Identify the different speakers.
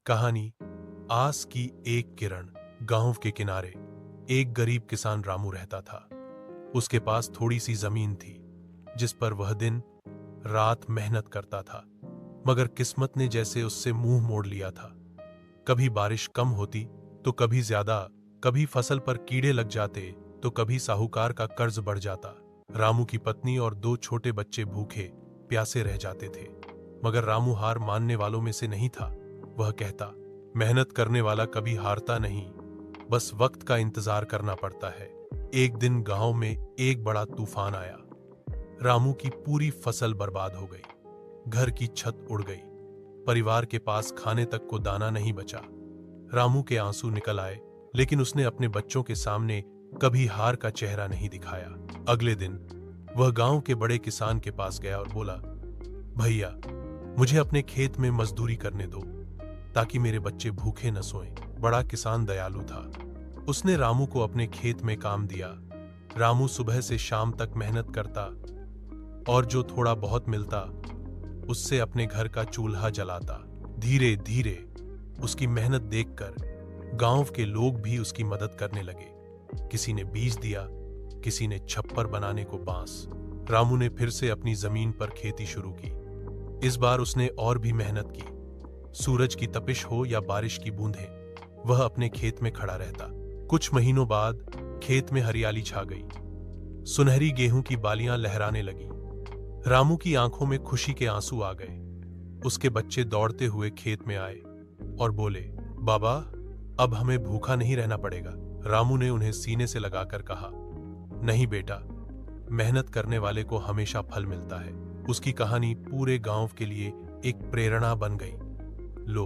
Speaker 1: कहानी आस की एक किरण। गांव के किनारे एक गरीब किसान रामू रहता था। उसके पास थोड़ी सी जमीन थी जिस पर वह दिन रात मेहनत करता था, मगर किस्मत ने जैसे उससे मुंह मोड़ लिया था। कभी बारिश कम होती तो कभी ज्यादा, कभी फसल पर कीड़े लग जाते तो कभी साहूकार का कर्ज बढ़ जाता। रामू की पत्नी और 2 छोटे बच्चे भूखे प्यासे रह जाते थे, मगर रामू हार मानने वालों में से नहीं था। वह कहता, मेहनत करने वाला कभी हारता नहीं, बस वक्त का इंतजार करना पड़ता है। एक दिन गांव में एक बड़ा तूफान आया। रामू की पूरी फसल बर्बाद हो गई। घर की छत उड़ गई। परिवार के पास खाने तक को दाना नहीं बचा। रामू के आंसू निकल आए, लेकिन उसने अपने बच्चों के सामने कभी हार का चेहरा नहीं दिखाया। अगले दिन वह गांव के बड़े किसान के पास गया और बोला, भैया, मुझे अपने खेत में मजदूरी करने दो ताकि मेरे बच्चे भूखे न सोएं। बड़ा किसान दयालु था। उसने रामू को अपने खेत में काम दिया। रामू सुबह से शाम तक मेहनत करता और जो थोड़ा बहुत मिलता उससे अपने घर का चूल्हा जलाता। धीरे धीरे उसकी मेहनत देखकर गांव के लोग भी उसकी मदद करने लगे। किसी ने बीज दिया, किसी ने छप्पर बनाने को बांस। रामू ने फिर से अपनी जमीन पर खेती शुरू की। इस बार उसने और भी मेहनत की। सूरज की तपिश हो या बारिश की बूंदें, वह अपने खेत में खड़ा रहता। कुछ महीनों बाद खेत में हरियाली छा गई। सुनहरी गेहूं की बालियां लहराने लगी। रामू की आंखों में खुशी के आंसू आ गए। उसके बच्चे दौड़ते हुए खेत में आए और बोले, बाबा, अब हमें भूखा नहीं रहना पड़ेगा। रामू ने उन्हें सीने से लगाकर कहा, नहीं बेटा, मेहनत करने वाले को हमेशा फल मिलता है। उसकी कहानी पूरे गांव के लिए एक प्रेरणा बन गई। लो,